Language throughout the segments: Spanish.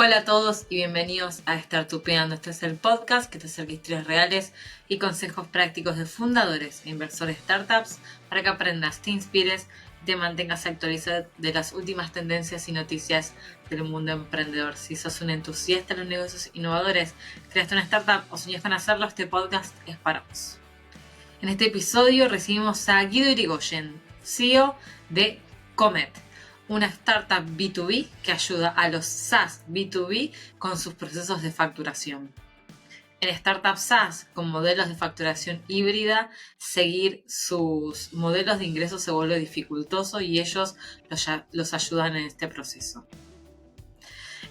Hola a todos y bienvenidos a Startupeando. Este es el podcast que te acerca historias reales y consejos prácticos de fundadores e inversores de startups para que aprendas, te inspires y te mantengas actualizado de las últimas tendencias y noticias del mundo emprendedor. Si sos un entusiasta de los negocios innovadores, creaste una startup o soñaste en hacerlo, este podcast es para vos. En este episodio recibimos a Guido Irigoyen, CEO de Comet, una startup B2B que ayuda a los SaaS B2B con sus procesos de facturación. En startups SaaS con modelos de facturación híbrida, seguir sus modelos de ingresos se vuelve dificultoso y ellos los ayudan en este proceso.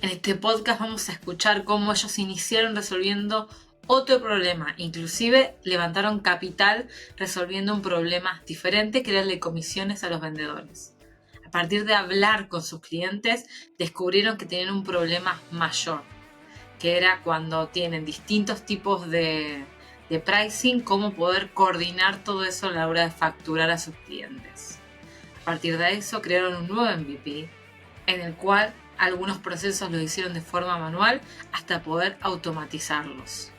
En este podcast vamos a escuchar cómo ellos iniciaron resolviendo otro problema, inclusive levantaron capital resolviendo un problema diferente que era el de comisiones a los vendedores. A partir de hablar con sus clientes, descubrieron que tenían un problema mayor, que era cuando tienen distintos tipos de pricing, cómo poder coordinar todo eso a la hora de facturar a sus clientes. A partir de eso crearon un nuevo MVP, en el cual algunos procesos los hicieron de forma manual hasta poder automatizarlos.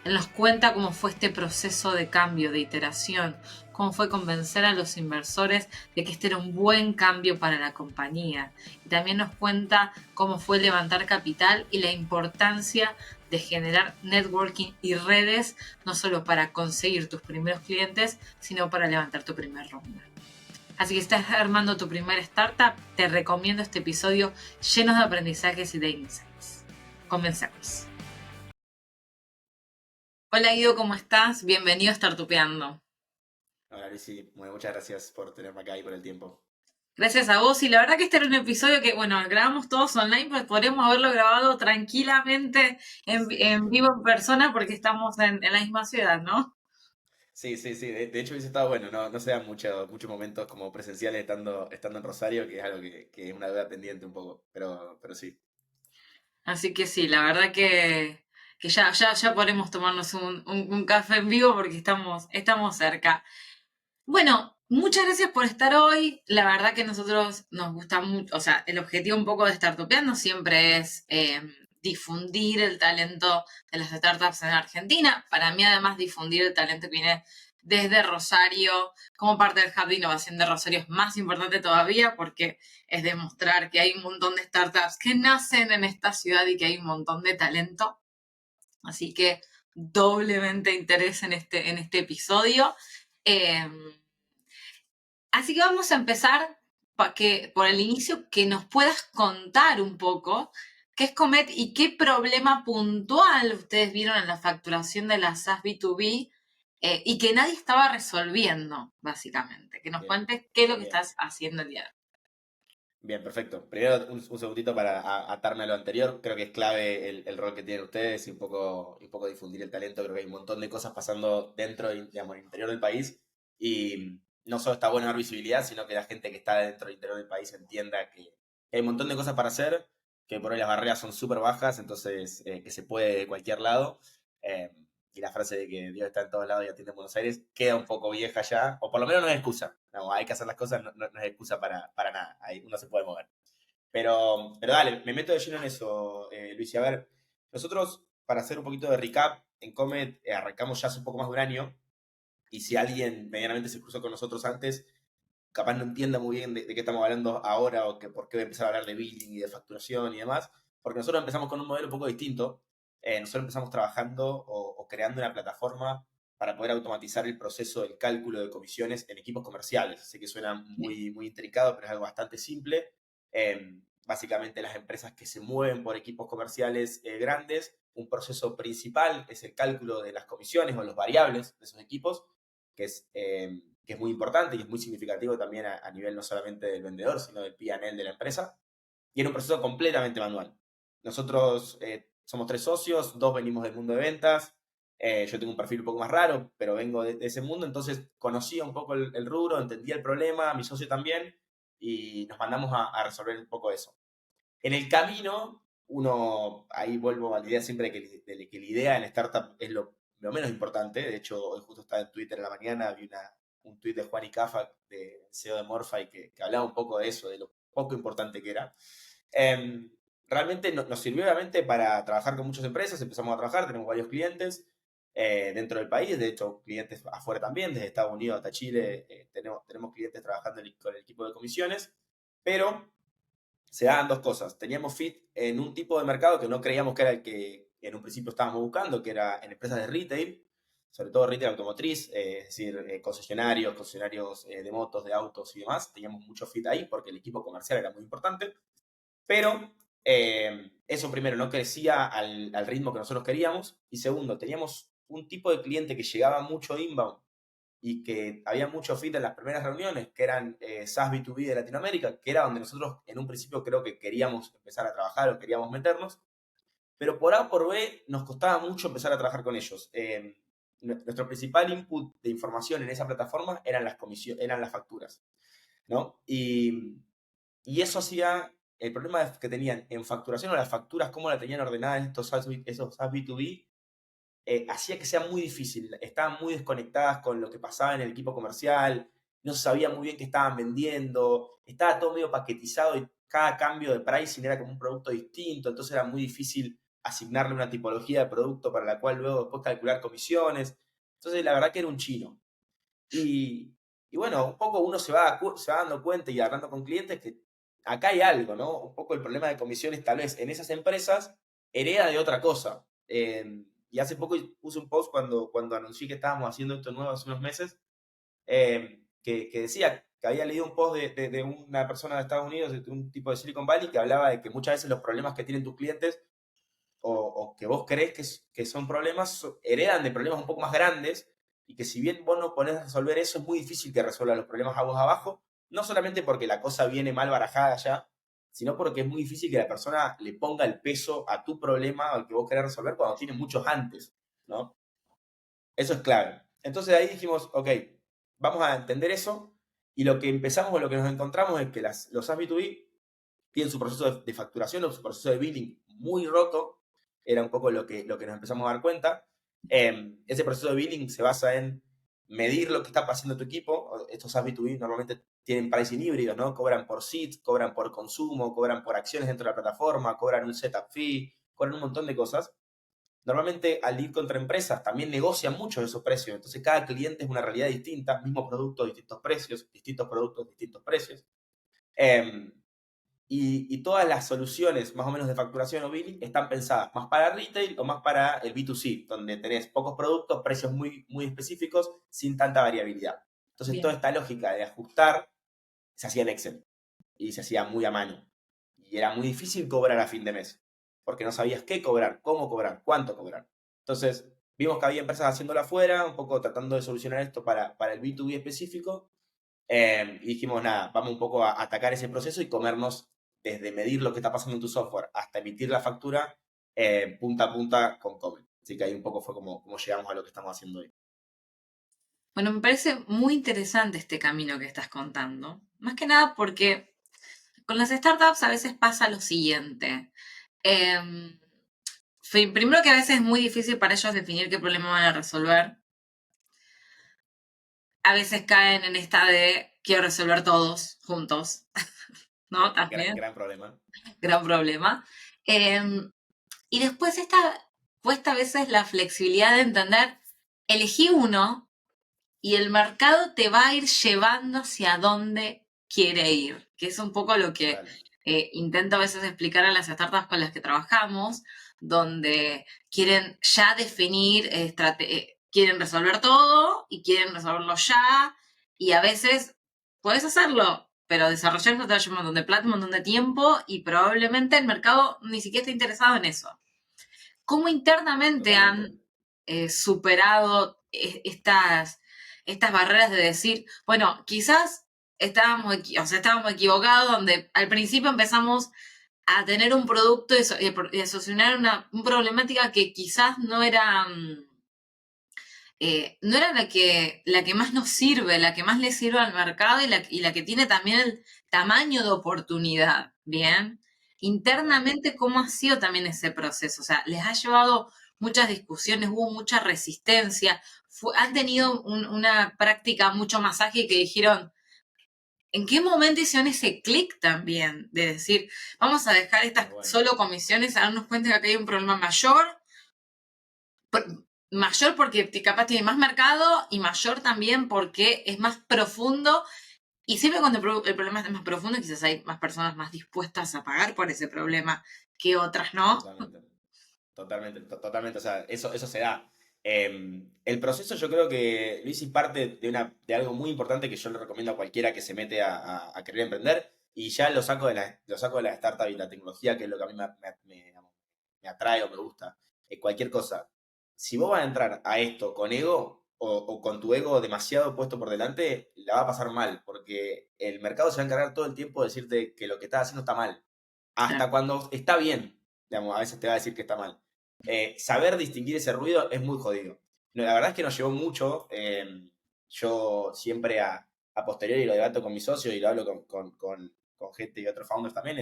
Él nos cuenta cómo fue este proceso de cambio, de iteración, cómo fue convencer a los inversores de que este era un buen cambio para la compañía. Y también nos cuenta cómo fue levantar capital y la importancia de generar networking y redes, no solo para conseguir tus primeros clientes, sino para levantar tu primer ronda. Así que si estás armando tu primera startup, te recomiendo este episodio lleno de aprendizajes y de insights. Comencemos. Hola Guido, ¿cómo estás? Bienvenido a Startupeando. Hola Luisi, bueno, muchas gracias por tenerme acá y por el tiempo. Gracias a vos. Y la verdad que este era un episodio que, bueno, grabamos todos online, pues podremos haberlo grabado tranquilamente en vivo en persona porque estamos en la misma ciudad, ¿no? Sí, sí, sí, de hecho hubiese estado bueno, no se dan muchos momentos como presenciales estando en Rosario, que es algo que es una duda pendiente un poco, pero sí. Así que sí, la verdad que ya podremos tomarnos un café en vivo porque estamos cerca. Bueno, muchas gracias por estar hoy. La verdad que a nosotros nos gusta mucho, o sea, el objetivo un poco de Startupeando siempre es difundir el talento de las startups en Argentina. Para mí, además, difundir el talento que viene desde Rosario, como parte del Hub de Innovación de Rosario, es más importante todavía porque es demostrar que hay un montón de startups que nacen en esta ciudad y que hay un montón de talento. Así que doblemente interés en este episodio. Eh, Así que vamos a empezar por el inicio, que nos puedas contar un poco qué es Comet y qué problema puntual ustedes vieron en la facturación de las SaaS B2B y que nadie estaba resolviendo, básicamente. Que nos Bien, cuentes qué es lo que bien, estás haciendo el día de hoy. bien, perfecto. Primero un segundito para atarme a lo anterior, creo que es clave el rol que tienen ustedes y un poco difundir el talento, creo que hay un montón de cosas pasando dentro, digamos, en el interior del país y no solo está bueno dar visibilidad, sino que la gente que está dentro del interior del país entienda que hay un montón de cosas para hacer, que por hoy las barreras son súper bajas, entonces que se puede de cualquier lado. eh, y la frase de que Dios está en todos lados y atiende en Buenos Aires queda un poco vieja ya, o por lo menos no es excusa. No, hay que hacer las cosas, no es excusa para nada, ahí uno se puede mover. Pero dale, me meto de lleno en eso, Luis. Y a ver, nosotros, para hacer un poquito de recap, en Comet arrancamos ya hace un poco más de un año, y si alguien medianamente se cruzó con nosotros antes, capaz no entienda muy bien de qué estamos hablando ahora o que por qué voy a empezar a hablar de billing y de facturación y demás, porque nosotros empezamos con un modelo un poco distinto. Nosotros empezamos trabajando o creando una plataforma para poder automatizar el proceso del cálculo de comisiones en equipos comerciales. Sé que suena muy, muy intrincado, pero es algo bastante simple. Básicamente las empresas que se mueven por equipos comerciales grandes, un proceso principal es el cálculo de las comisiones o los variables de esos equipos, que es muy importante y es muy significativo también a nivel no solamente del vendedor, sino del P&L de la empresa. Y era un proceso completamente manual. Nosotros somos tres socios, dos venimos del mundo de ventas. Yo tengo un perfil un poco más raro, pero vengo de ese mundo, entonces conocía un poco el rubro, entendía el problema, mi socio también, y nos mandamos a resolver un poco eso. En el camino, ahí vuelvo a la idea siempre de que la idea en startup es lo menos importante. De hecho, hoy justo estaba en Twitter en la mañana, vi un tweet de Juan Icafa, de CEO de Morphy, que hablaba un poco de eso, de lo poco importante que era. realmente nos sirvió obviamente para trabajar con muchas empresas, empezamos a trabajar, tenemos varios clientes dentro del país, de hecho clientes afuera también, desde Estados Unidos hasta Chile, tenemos clientes trabajando con el equipo de comisiones, pero se daban dos cosas. Teníamos fit en un tipo de mercado que no creíamos que era el que en un principio estábamos buscando, que era en empresas de retail, sobre todo retail automotriz, es decir, concesionarios de motos, de autos y demás. Teníamos mucho fit ahí porque el equipo comercial era muy importante, pero eso primero no crecía al ritmo que nosotros queríamos y segundo, teníamos un tipo de cliente que llegaba mucho inbound y que había mucho fit en las primeras reuniones, que eran SaaS B2B de Latinoamérica, que era donde nosotros en un principio creo que queríamos empezar a trabajar o queríamos meternos, pero por A o por B nos costaba mucho empezar a trabajar con ellos. Nuestro principal input de información en esa plataforma eran eran las facturas, ¿no? Y eso hacía, el problema que tenían en facturación o las facturas, cómo la tenían ordenadas esos SaaS B2B, hacía que sea muy difícil. Estaban muy desconectadas con lo que pasaba en el equipo comercial, no se sabía muy bien qué estaban vendiendo, estaba todo medio paquetizado y cada cambio de pricing era como un producto distinto, entonces era muy difícil asignarle una tipología de producto para la cual luego después calcular comisiones. Entonces la verdad que era un chino. Y, y bueno, un poco uno se va dando cuenta y hablando con clientes que acá hay algo, ¿no? Un poco el problema de comisiones tal vez en esas empresas hereda de otra cosa. Y hace poco puse un post cuando anuncié que estábamos haciendo esto nuevo hace unos meses, que decía que había leído un post de una persona de Estados Unidos, de un tipo de Silicon Valley, que hablaba de que muchas veces los problemas que tienen tus clientes o que vos crees que son problemas, heredan de problemas un poco más grandes y que si bien vos no ponés a resolver eso, es muy difícil que resuelvan los problemas a vos abajo, no solamente porque la cosa viene mal barajada ya, sino porque es muy difícil que la persona le ponga el peso a tu problema al que vos querés resolver cuando tiene muchos antes, ¿no? Eso es clave. Entonces ahí dijimos, ok, vamos a entender eso y lo que empezamos o lo que nos encontramos es que los SaaS B2B tienen su proceso de facturación o su proceso de billing muy roto, era un poco lo que nos empezamos a dar cuenta. Ese proceso de billing se basa en medir lo que está pasando tu equipo. Estos SaaS B2B normalmente tienen pricing híbridos, ¿no? Cobran por seats, cobran por consumo, cobran por acciones dentro de la plataforma, cobran un setup fee, cobran un montón de cosas. Normalmente al ir contra empresas también negocian mucho esos precios, entonces cada cliente es una realidad distinta, mismo producto, distintos precios, distintos productos, distintos precios. Eh, y todas las soluciones más o menos de facturación o billing están pensadas más para retail o más para el B2C, donde tenés pocos productos, precios muy, muy específicos, sin tanta variabilidad. Entonces, toda Bien. esta lógica de ajustar se hacía en Excel y se hacía muy a mano. Y era muy difícil cobrar a fin de mes, porque no sabías qué cobrar, cómo cobrar, cuánto cobrar. Entonces, vimos que había empresas haciéndolo afuera, un poco tratando de solucionar esto para el B2B específico, y dijimos, nada, vamos un poco a atacar ese proceso y comernos desde medir lo que está pasando en tu software hasta emitir la factura punta a punta con Comet. Así que ahí un poco fue como llegamos a lo que estamos haciendo hoy. Bueno, me parece muy interesante este camino que estás contando. Más que nada porque con las startups a veces pasa lo siguiente. Em, Primero que a veces es muy difícil para ellos definir qué problema van a resolver. A veces caen en esta de quiero resolver todos juntos, ¿no? También, Gran problema. gran problema. Em, y después cuesta a veces la flexibilidad de entender, elegí uno y el mercado te va a ir llevando hacia donde quiere ir, que es un poco lo que Total. intento a veces explicar a las startups con las que trabajamos, donde quieren ya definir, quieren resolver todo y quieren resolverlo ya, y a veces puedes hacerlo, pero desarrollar eso te va a llevar un montón de plata, un montón de tiempo, y probablemente el mercado ni siquiera está interesado en eso. ¿Cómo internamente Totalmente. han superado estas barreras de decir, bueno, quizás estábamos equivocados, donde al principio empezamos a tener un producto y a solucionar una problemática que quizás no era la que más nos sirve, la que más le sirve al mercado y la que tiene también el tamaño de oportunidad, ¿bien? Total. Internamente, ¿cómo ha sido también ese proceso? O sea, les ha llevado muchas discusiones, hubo mucha resistencia, han tenido una práctica mucho más ágil que dijeron, ¿En qué momento hicieron ese clic también? De decir, vamos a dejar estas Bueno, solo comisiones, a darnos cuenta que acá hay un problema mayor. Mayor porque capaz tiene más mercado y mayor también porque es más profundo. Y siempre cuando el problema es más profundo, quizás hay más personas más dispuestas a pagar por ese problema que otras, ¿no? totalmente. Totalmente, totalmente. O sea, eso se da. El proceso yo creo que Luis es parte de algo muy importante que yo le recomiendo a cualquiera que se mete a querer emprender y ya lo saco de la startup y la tecnología, que es lo que a mí me atrae o me gusta. Cualquier cosa. Si vos vas a entrar a esto con ego o con tu ego demasiado puesto por delante, la va a pasar mal, porque el mercado se va a encargar todo el tiempo de decirte que lo que estás haciendo está mal. Hasta cuando está bien, digamos, a veces te va a decir que está mal. Saber distinguir ese ruido es muy jodido. No, la verdad es que nos llevó mucho. Yo siempre a posteriori lo debato con mis socios y lo hablo con gente y otros founders también.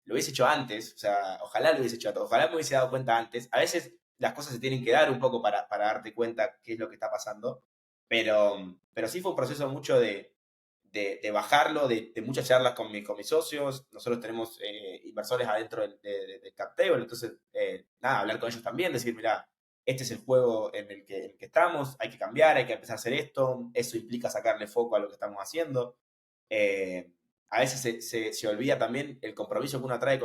Lo hubiese hecho antes, o sea, ojalá lo hubiese hecho antes, ojalá me hubiese dado cuenta antes. A veces las cosas se tienen que dar un poco para darte cuenta qué es lo que está pasando, pero sí fue un proceso mucho de bajarlo, de muchas charlas con mis socios. Nosotros tenemos inversores adentro del cap table, entonces, nada, hablar con ellos también, decir, mira, este es el juego en el que estamos, hay que cambiar, hay que empezar a hacer esto, eso implica sacarle foco a lo que estamos haciendo. Eh, a veces se olvida también el compromiso que uno trae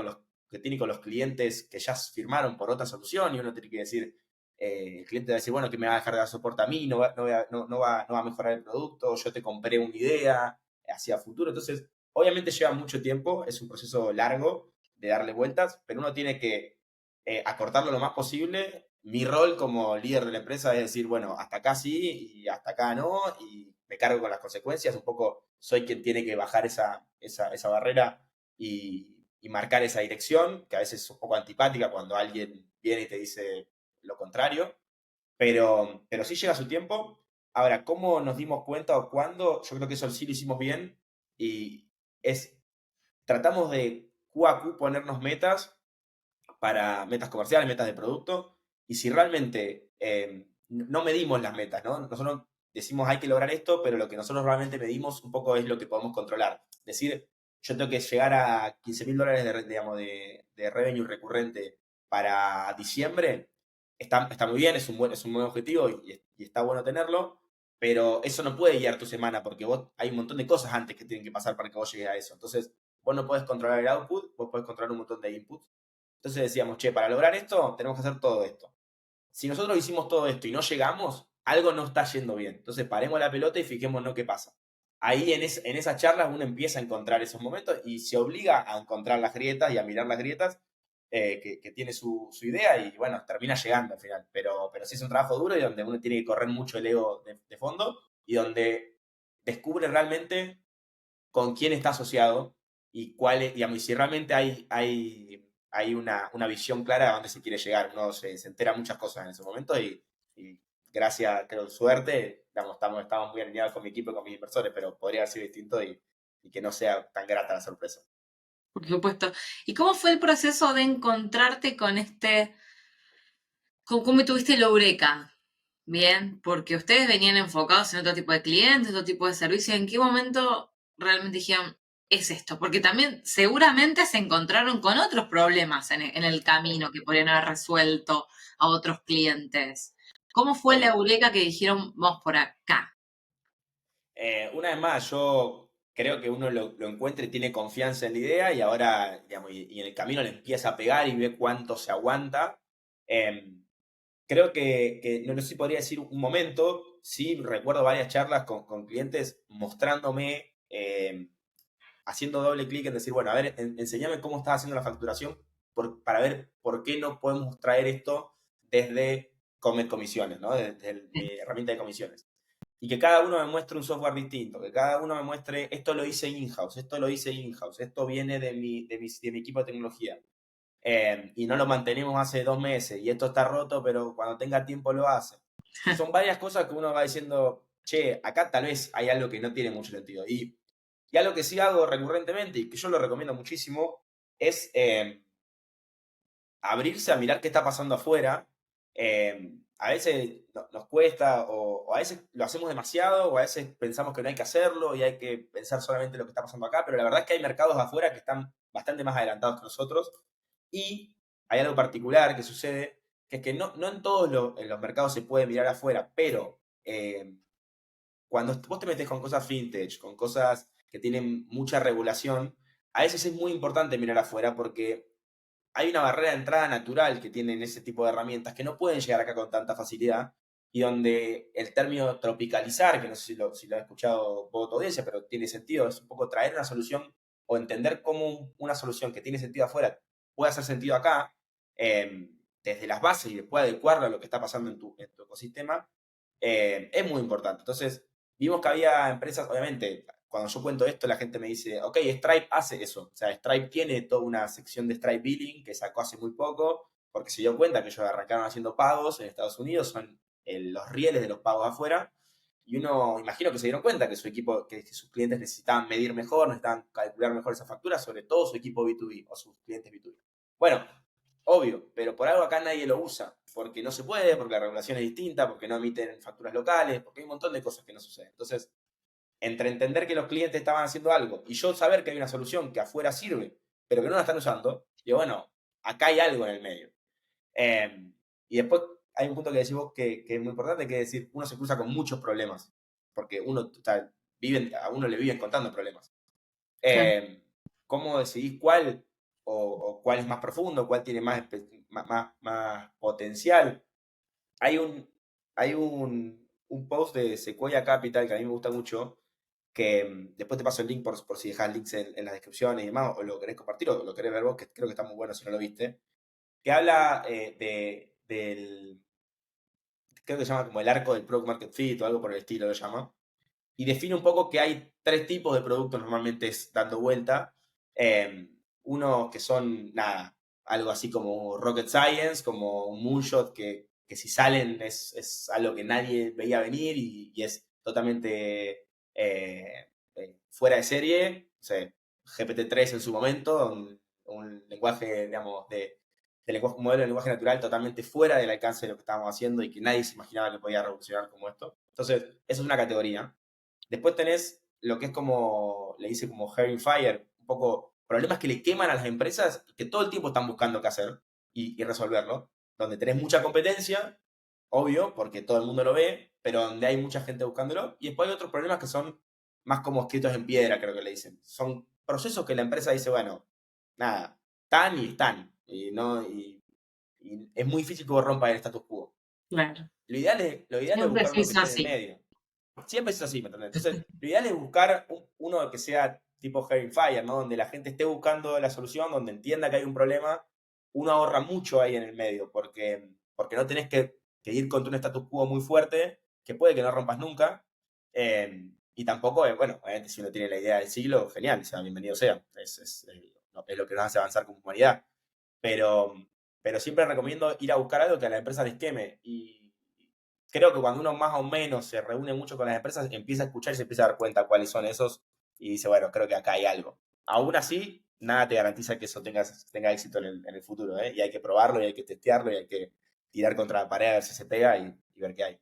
que tiene con los clientes que ya firmaron por otra solución y uno tiene que decir, el cliente va a decir, bueno, que me va a dejar de dar soporte a mí, no va a mejorar el producto, yo te compré una idea hacia futuro. Entonces, obviamente lleva mucho tiempo, es un proceso largo de darle vueltas, pero uno tiene que acortarlo lo más posible. Mi rol como líder de la empresa es decir, bueno, hasta acá sí y hasta acá no, y me cargo con las consecuencias. Un poco soy quien tiene que bajar esa barrera y marcar esa dirección, que a veces es un poco antipática cuando alguien viene y te dice lo contrario, pero sí llega su tiempo. Ahora, ¿cómo nos dimos cuenta o cuándo? Yo creo que eso sí lo hicimos bien y tratamos de Q a Q ponernos metas para metas comerciales, metas de producto, y si realmente no medimos las metas, ¿no? Nosotros decimos hay que lograr esto, pero lo que nosotros realmente medimos un poco es lo que podemos controlar. Es decir, yo tengo que llegar a $15,000 digamos, de revenue recurrente para diciembre, está muy bien, es un buen objetivo y está bueno tenerlo, pero eso no puede guiar tu semana porque hay un montón de cosas antes que tienen que pasar para que vos llegues a eso. Entonces, vos no podés controlar el output, vos podés controlar un montón de inputs. Entonces decíamos, che, para lograr esto tenemos que hacer todo esto. Si nosotros hicimos todo esto y no llegamos, algo no está yendo bien. Entonces paremos la pelota y fijémonos qué pasa. Ahí en esas charlas uno empieza a encontrar esos momentos y se obliga a encontrar las grietas y a mirar las grietas que tiene su idea y bueno, termina llegando al final. Pero sí es un trabajo duro y donde uno tiene que correr mucho el ego de fondo y donde descubre realmente con quién está asociado y cuál es, digamos, y si realmente hay una visión clara a dónde se quiere llegar. Uno se entera muchas cosas en ese momento y gracias, creo, suerte, digamos, estamos muy alineados con mi equipo y con mis inversores, pero podría haber sido distinto y que no sea tan grata la sorpresa. Por supuesto. ¿Y cómo fue el proceso de encontrarte con cómo tuviste el Eureka? Bien, porque ustedes venían enfocados en otro tipo de clientes, otro tipo de servicio. ¿En qué momento realmente dijeron, es esto? Porque también seguramente se encontraron con otros problemas en el camino Obvio, que podrían haber resuelto a otros clientes. ¿Cómo fue la obvio. Eureka que dijeron, vamos por acá? Una vez más, yo creo que uno lo encuentra y tiene confianza en la idea y ahora, digamos, y en el camino le empieza a pegar y ve cuánto se aguanta. Creo que no sé si podría decir un momento, sí recuerdo varias charlas con clientes mostrándome, haciendo doble clic en decir, bueno, a ver, enséñame cómo estás haciendo la facturación para ver por qué no podemos traer esto desde Comer Comisiones, ¿no? Desde mi herramienta de comisiones. Y que cada uno me muestre un software distinto, que cada uno me muestre, esto lo hice in-house, esto lo hice in-house, esto viene de mi equipo de tecnología. Y no lo mantenemos hace 2 meses y esto está roto, pero cuando tenga tiempo lo hace. Son varias cosas que uno va diciendo, che, acá tal vez hay algo que no tiene mucho sentido. Y algo que sí hago recurrentemente y que yo lo recomiendo muchísimo es abrirse a mirar qué está pasando afuera. a veces nos cuesta o a veces lo hacemos demasiado o a veces pensamos que no hay que hacerlo y hay que pensar solamente lo que está pasando acá, pero la verdad es que hay mercados afuera que están bastante más adelantados que nosotros y hay algo particular que sucede, que es que no en todos en los mercados se puede mirar afuera, pero cuando vos te metes con cosas vintage, con cosas que tienen mucha regulación, a veces es muy importante mirar afuera porque hay una barrera de entrada natural que tienen ese tipo de herramientas que no pueden llegar acá con tanta facilidad y donde el término tropicalizar, que no sé si lo has escuchado por tu audiencia, pero tiene sentido, es un poco traer una solución o entender cómo una solución que tiene sentido afuera puede hacer sentido acá, desde las bases y después adecuarla a lo que está pasando en tu ecosistema, es muy importante. Entonces, vimos que había empresas, obviamente, cuando yo cuento esto, la gente me dice, ok, Stripe hace eso. O sea, Stripe tiene toda una sección de Stripe Billing que sacó hace muy poco, porque se dio cuenta que ellos arrancaron haciendo pagos en Estados Unidos, son los rieles de los pagos afuera, y uno, imagino que se dieron cuenta que su equipo, que sus clientes necesitaban medir mejor, necesitaban calcular mejor esa factura, sobre todo su equipo B2B o sus clientes B2B. Bueno, obvio, pero por algo acá nadie lo usa, porque no se puede, porque la regulación es distinta, porque no emiten facturas locales, porque hay un montón de cosas que no suceden. Entonces, entre entender que los clientes estaban haciendo algo y yo saber que hay una solución que afuera sirve, pero que no la están usando, digo, bueno, acá hay algo en el medio. Eh, y después hay un punto que decís vos que es muy importante, que es decir, uno se cruza con muchos problemas, porque a uno le viven contando problemas. Claro. Eh, ¿Cómo decidís cuál o cuál es más profundo, cuál tiene más potencial? Hay un post de Sequoia Capital que a mí me gusta mucho, que después te paso el link por si dejas links en las descripciones y demás, o lo querés compartir o lo querés ver vos, que creo que está muy bueno si no lo viste, que habla creo que se llama como el arco del Product Market Fit o algo por el estilo lo llama, y define un poco que hay tres tipos de productos normalmente dando vuelta. Uno que son, nada, algo así como Rocket Science, como un moonshot que si salen es algo que nadie veía venir y es totalmente fuera de serie. O sea, GPT-3 en su momento, un lenguaje, digamos, un modelo de lenguaje natural totalmente fuera del alcance de lo que estábamos haciendo y que nadie se imaginaba que podía revolucionar como esto. Entonces, esa es una categoría. Después tenés lo que es como, le dice como Hair Fire, un poco problemas que le queman a las empresas y que todo el tiempo están buscando qué hacer y resolverlo. Donde tenés mucha competencia, obvio, porque todo el mundo lo ve, pero donde hay mucha gente buscándolo. Y después hay otros problemas que son más como escritos en piedra, creo que le dicen. Son procesos que la empresa dice, bueno, nada, están y están. Y es muy difícil que vos rompas el status quo. Claro. Lo ideal es Siempre buscar se uno que hizo esté en el así. medio. Siempre es así, ¿me entendés? Entonces, lo ideal es buscar uno que sea tipo Hair Fire, ¿no? Donde la gente esté buscando la solución, donde entienda que hay un problema. Uno ahorra mucho ahí en el medio, porque no tenés que ir contra un status quo muy fuerte, que puede que no rompas nunca. Y tampoco, bueno, obviamente si uno tiene la idea del siglo, genial, o sea, bienvenido sea. Es lo que nos hace avanzar como humanidad. Pero, pero siempre recomiendo ir a buscar algo que a la empresa les queme. Y creo que cuando uno más o menos se reúne mucho con las empresas, empieza a escuchar y se empieza a dar cuenta cuáles son esos y dice, bueno, creo que acá hay algo. Aún así, nada te garantiza que eso tenga éxito en el futuro, ¿eh? Y hay que probarlo y hay que testearlo y hay que tirar contra la pared a ver si se pega y ver qué hay.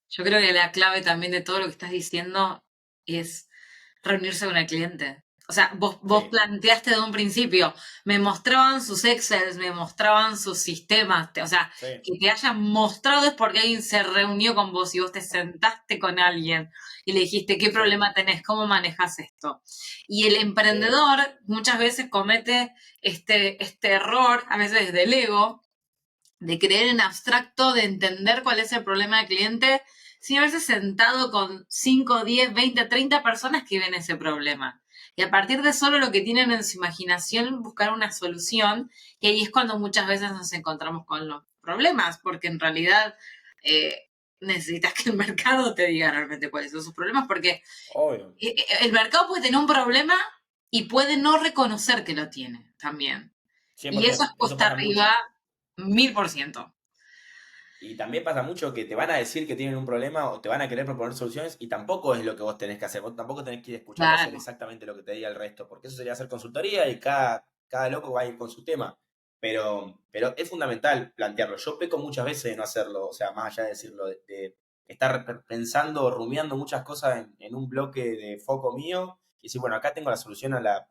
Yo creo que la clave también de todo lo que estás diciendo es reunirse con el cliente. O sea, vos Sí, planteaste de un principio, me mostraban sus Excels, me mostraban sus sistemas, o sea, sí, que te hayan mostrado es porque alguien se reunió con vos y vos te sentaste con alguien y le dijiste, ¿qué sí, problema tenés? ¿Cómo manejas esto? Y el sí, emprendedor muchas veces comete este error, a veces del ego, de creer en abstracto, de entender cuál es el problema del cliente, sin haberse sentado con 5, 10, 20, 30 personas que ven ese problema. Y a partir de solo lo que tienen en su imaginación, buscar una solución, y ahí es cuando muchas veces nos encontramos con los problemas, porque en realidad necesitas que el mercado te diga realmente cuáles son sus problemas, porque obvio, el mercado puede tener un problema y puede no reconocer que lo tiene también. Y eso es 100%. Eso cuesta pasa arriba mucho. 1000%. Y también pasa mucho que te van a decir que tienen un problema o te van a querer proponer soluciones y tampoco es lo que vos tenés que hacer. Vos tampoco tenés que ir a escuchar y hacer Claro. exactamente lo que te diga el resto, porque eso sería hacer consultoría y cada loco va a ir con su tema. pero es fundamental plantearlo. Yo peco muchas veces de no hacerlo, o sea, más allá de decirlo, de estar pensando, rumiando muchas cosas en un bloque de foco mío y decir, bueno, acá tengo la solución a la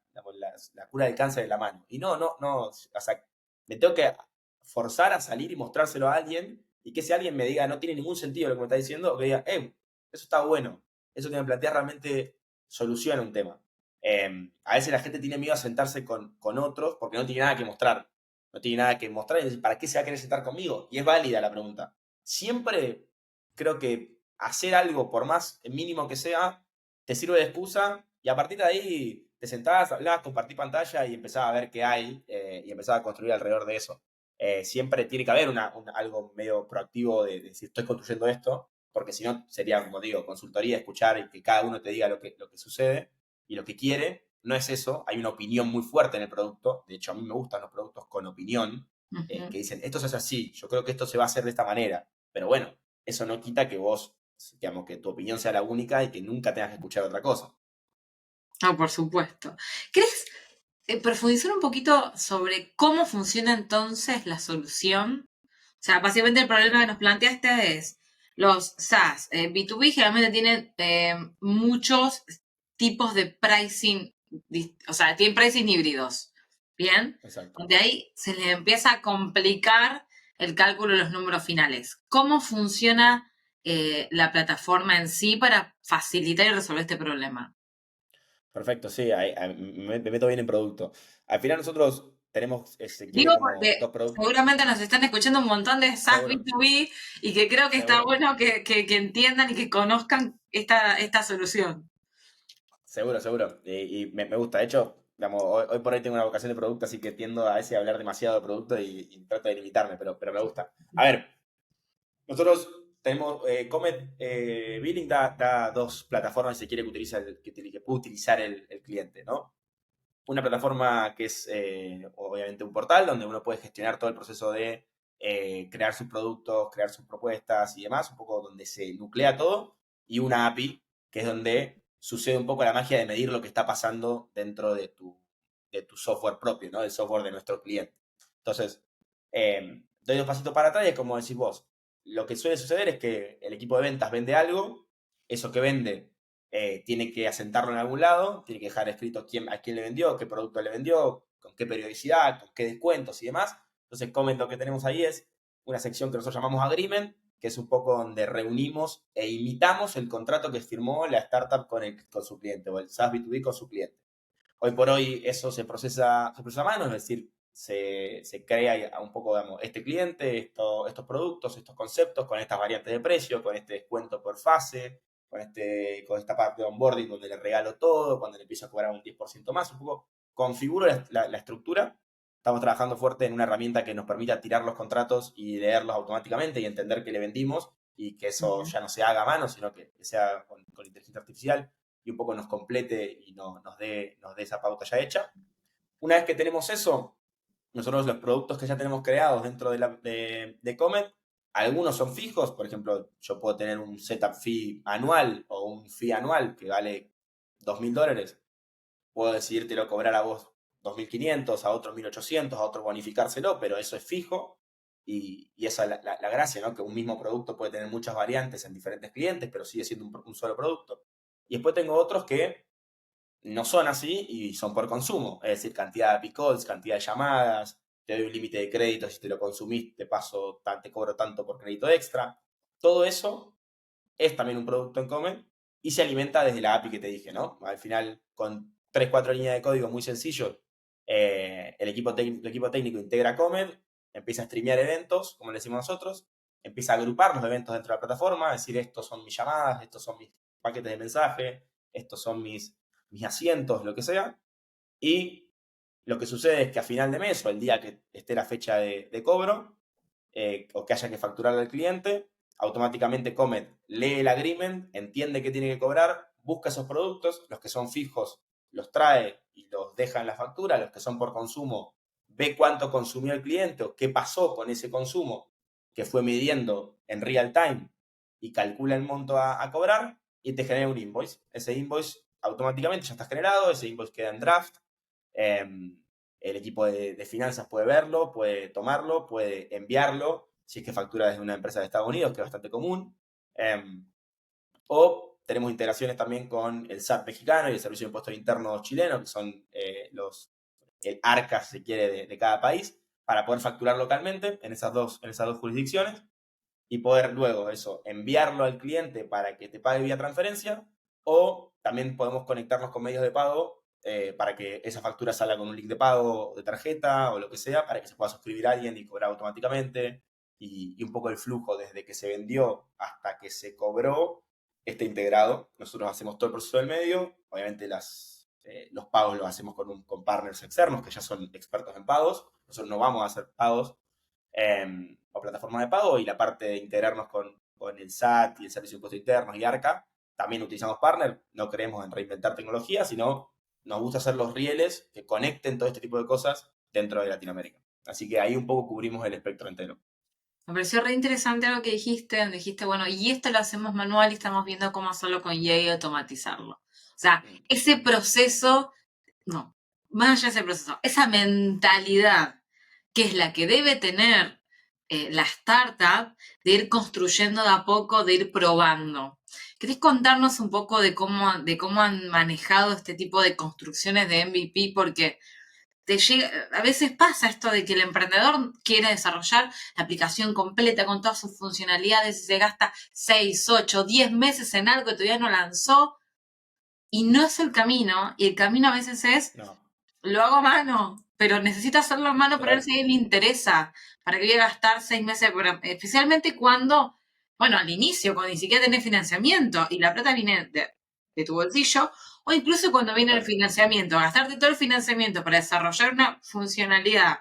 cura del cáncer en la mano. Y no, o sea, me tengo que forzar a salir y mostrárselo a alguien y que ese alguien me diga, no tiene ningún sentido lo que me está diciendo, o que diga, eso está bueno, eso que me plantea realmente soluciona un tema. A veces la gente tiene miedo a sentarse con otros porque no tiene nada que mostrar. No tiene nada que mostrar y dice, ¿para qué se va a querer sentar conmigo? Y es válida la pregunta. Siempre creo que hacer algo, por más mínimo que sea, te sirve de excusa y a partir de ahí te sentás, hablás, compartís pantalla y empezás a ver qué hay y empezás a construir alrededor de eso. Siempre tiene que haber algo medio proactivo de decir, estoy construyendo esto, porque si no sería, como digo, consultoría, escuchar y que cada uno te diga lo que sucede y lo que quiere. No es eso, hay una opinión muy fuerte en el producto. De hecho, a mí me gustan los productos con opinión, que dicen, esto se hace así, yo creo que esto se va a hacer de esta manera. Pero bueno, eso no quita que vos, digamos, que tu opinión sea la única y que nunca tengas que escuchar otra cosa. No, por supuesto. ¿Querés profundizar un poquito sobre cómo funciona entonces la solución? O sea, básicamente el problema que nos planteaste es los SaaS B2B generalmente tienen muchos tipos de pricing, o sea, tienen pricing híbridos, ¿bien? Exacto. Donde ahí se les empieza a complicar el cálculo de los números finales. ¿Cómo funciona la plataforma en sí para facilitar y resolver este problema? Perfecto, sí, me meto bien en producto. Al final nosotros tenemos, si quiere, Digo como porque dos productos. seguramente nos están escuchando un montón de SaaS Seguro, B2B y que creo que está seguro, bueno que entiendan y que conozcan esta solución. seguro. Y me gusta. De hecho, digamos, hoy por hoy tengo una vocación de producto, así que tiendo a veces a hablar demasiado de producto y trato de limitarme, pero me gusta. A ver, nosotros tenemos, Comet Billing da dos plataformas si se quiere que puede utilizar el cliente, ¿no? Una plataforma que es obviamente un portal donde uno puede gestionar todo el proceso de crear sus productos, crear sus propuestas y demás, un poco donde se nuclea todo, y una API, que es donde sucede un poco la magia de medir lo que está pasando dentro de tu software propio, ¿no? Del software de nuestro cliente. Entonces, doy dos pasitos para atrás y es como decís vos, lo que suele suceder es que el equipo de ventas vende algo, eso que vende tiene que asentarlo en algún lado, tiene que dejar escrito a quién le vendió, qué producto le vendió, con qué periodicidad, con qué descuentos y demás. Entonces, Comment lo que tenemos ahí es una sección que nosotros llamamos Agreement, que es un poco donde reunimos e imitamos el contrato que firmó la startup con su cliente o el SaaS B2B con su cliente. Hoy por hoy eso se procesa a mano, es decir, se crea un poco, digamos, este cliente, estos productos, estos conceptos, con estas variantes de precio, con este descuento por fase, con esta parte de onboarding donde le regalo todo, cuando le empiezo a cobrar un 10% más, un poco configuro la estructura. Estamos trabajando fuerte en una herramienta que nos permita tirar los contratos y leerlos automáticamente y entender que le vendimos y que eso ya no se haga a mano, sino que sea con inteligencia artificial y un poco nos complete y nos dé esa pauta ya hecha. Una vez que tenemos eso, nosotros los productos que ya tenemos creados dentro de Comet, algunos son fijos, por ejemplo, yo puedo tener un setup fee anual o un fee anual que vale $2.000, puedo decidirte cobrar a vos 2.500, a otros 1.800, a otros bonificárselo, pero eso es fijo y esa es la gracia, ¿no? Que un mismo producto puede tener muchas variantes en diferentes clientes, pero sigue siendo un solo producto. Y después tengo otros que no son así y son por consumo, es decir, cantidad de picols, cantidad de llamadas, te doy un límite de crédito, si te lo consumís te cobro tanto por crédito extra. Todo eso es también un producto en Comet y se alimenta desde la API que te dije, ¿no? Al final, con 3 4 líneas de código muy sencillo, el equipo técnico integra Comet, empieza a streamear eventos, como le decimos nosotros, empieza a agrupar los eventos dentro de la plataforma, decir, estos son mis llamadas, estos son mis paquetes de mensaje, estos son mis asientos, lo que sea, y lo que sucede es que a final de mes o el día que esté la fecha de cobro, o que haya que facturarle al cliente, automáticamente Comet lee el agreement, entiende que tiene que cobrar, busca esos productos, los que son fijos los trae y los deja en la factura, los que son por consumo ve cuánto consumió el cliente o qué pasó con ese consumo que fue midiendo en real time y calcula el monto a cobrar y te genera un invoice. Ese invoice automáticamente ya está generado, ese invoice queda en draft, eh, el equipo de finanzas puede verlo, puede tomarlo, puede enviarlo, si es que factura desde una empresa de Estados Unidos, que es bastante común. O tenemos integraciones también con el SAT mexicano y el Servicio de Impuestos Internos chileno, que son el ARCA, si se quiere, de cada país, para poder facturar localmente en esas dos jurisdicciones y poder luego eso enviarlo al cliente para que te pague vía transferencia, o también podemos conectarnos con medios de pago para que esa factura salga con un link de pago de tarjeta o lo que sea, para que se pueda suscribir a alguien y cobrar automáticamente, y un poco el flujo desde que se vendió hasta que se cobró está integrado. Nosotros hacemos todo el proceso del medio, obviamente los pagos los hacemos con partners externos que ya son expertos en pagos, nosotros no vamos a hacer pagos o plataformas de pago, y la parte de integrarnos con el SAT y el Servicio de Impuestos Internos y ARCA, también utilizamos partner. No creemos en reinventar tecnología, sino nos gusta hacer los rieles que conecten todo este tipo de cosas dentro de Latinoamérica. Así que ahí un poco cubrimos el espectro entero. Me pareció re interesante algo que dijiste, donde dijiste, bueno, y esto lo hacemos manual y estamos viendo cómo hacerlo con EA y automatizarlo. O sea, ese proceso, no, más allá de ese proceso, esa mentalidad que es la que debe tener la startup de ir construyendo de a poco, de ir probando. ¿Querés contarnos un poco de cómo han manejado este tipo de construcciones de MVP? Porque a veces pasa esto de que el emprendedor quiere desarrollar la aplicación completa con todas sus funcionalidades y se gasta 6, 8, 10 meses en algo que todavía no lanzó, y no es el camino, y el camino a veces es, No, lo hago a mano, pero necesito hacerlo a mano para ver total. si a él le interesa, para que voy a gastar 6 meses, especialmente cuando, bueno, al inicio, cuando ni siquiera tenés financiamiento y la plata viene de tu bolsillo, o incluso cuando viene el Total. financiamiento, gastarte todo el financiamiento para desarrollar una funcionalidad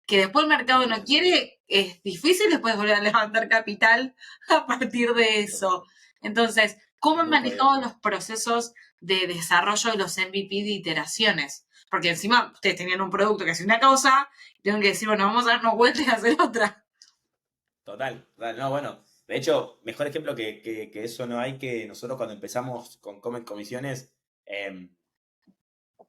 que después el mercado no quiere, es difícil después volver a levantar capital a partir de Total. eso. Entonces, ¿cómo Es han muy jodido. manejado los procesos de desarrollo de los MVP de iteraciones? Porque encima ustedes tenían un producto que hacía una cosa, y tienen que decir, bueno, vamos a darnos vueltas y hacer otra. Total. No, bueno. De hecho, mejor ejemplo que eso no hay, que nosotros cuando empezamos con Comet Comisiones, eh,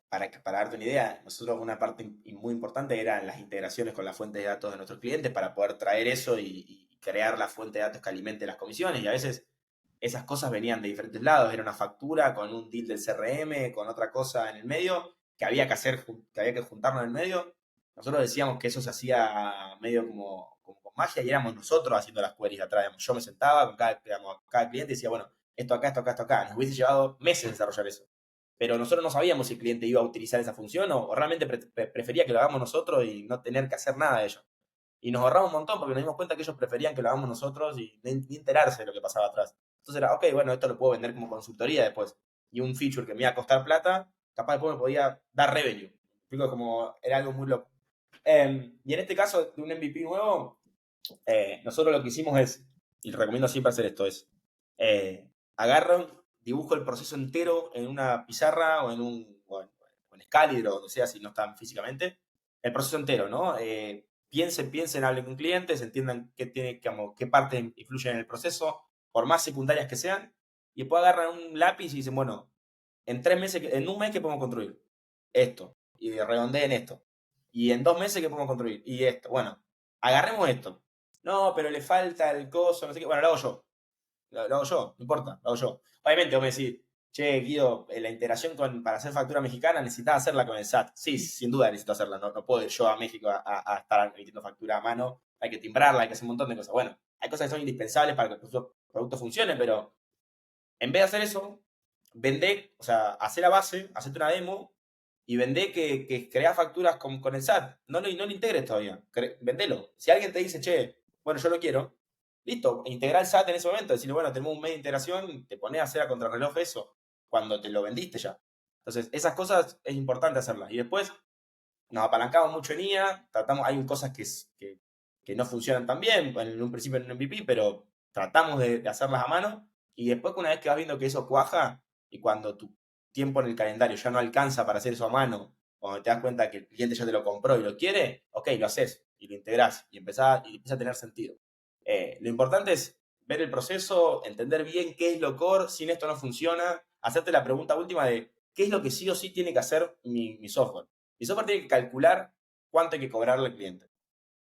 para darte una idea, nosotros una parte muy importante eran las integraciones con la fuente de datos de nuestros clientes para poder traer eso y crear la fuente de datos que alimente las comisiones. Y a veces esas cosas venían de diferentes lados. Era una factura con un deal del CRM, con otra cosa en el medio, que había que hacer, que había que juntarnos en el medio. Nosotros decíamos que eso se hacía medio como con magia, y éramos nosotros haciendo las queries atrás. Yo me sentaba con cada cliente y decía, bueno, esto acá, esto acá, esto acá. Nos hubiese llevado meses desarrollar eso, pero nosotros no sabíamos si el cliente iba a utilizar esa función, o realmente prefería que lo hagamos nosotros y no tener que hacer nada de ello. Y nos ahorramos un montón porque nos dimos cuenta que ellos preferían que lo hagamos nosotros y ni enterarse de lo que pasaba atrás. Entonces era, ok, bueno, esto lo puedo vender como consultoría después. Y un feature que me iba a costar plata, capaz después me podía dar revenue. Explico, como era algo muy loco. Y en este caso de un MVP nuevo, nosotros lo que hicimos es, y recomiendo siempre hacer esto, es agarro, dibujo el proceso entero en una pizarra o en Scalibur o donde sea, si no están físicamente, el proceso entero, ¿no? Piensen, hablen con clientes, entiendan qué partes influyen en el proceso, por más secundarias que sean, y después agarran un lápiz y dicen, bueno, en un mes, ¿qué podemos construir? Esto, y redondeen esto. Y en 2 meses, ¿qué podemos construir? Y esto. Bueno, agarremos esto. No, pero le falta el coso, no sé qué. Bueno, lo hago yo. Lo hago yo, no importa, lo hago yo. Obviamente vos me decís, che, Guido, la integración para hacer factura mexicana necesitas hacerla con el SAT. Sí, sin duda necesito hacerla. No puedo ir yo a México a estar emitiendo factura a mano. Hay que timbrarla, hay que hacer un montón de cosas. Bueno, hay cosas que son indispensables para que el producto funcione, pero en vez de hacer eso, vendé, o sea, hacé la base, hacete una demo y vendé que crea facturas con el SAT. No lo integres todavía. Vendelo. Si alguien te dice, che, bueno, yo lo quiero, listo, integrar el SAT en ese momento. Decirle, bueno, tenemos un mes de integración, te pones a hacer a contrarreloj eso cuando te lo vendiste ya. Entonces, esas cosas es importante hacerlas. Y después nos apalancamos mucho en IA, hay cosas que no funcionan tan bien, en un principio en un MVP, pero tratamos de hacerlas a mano, y después, una vez que vas viendo que eso cuaja, y cuando tu tiempo en el calendario ya no alcanza para hacer eso a mano, cuando te das cuenta que el cliente ya te lo compró y lo quiere, ok, lo haces y lo integrás y empieza a tener sentido. Lo importante es ver el proceso, entender bien qué es lo core, sin esto no funciona, hacerte la pregunta última de qué es lo que sí o sí tiene que hacer mi software. Mi software tiene que calcular cuánto hay que cobrarle al cliente.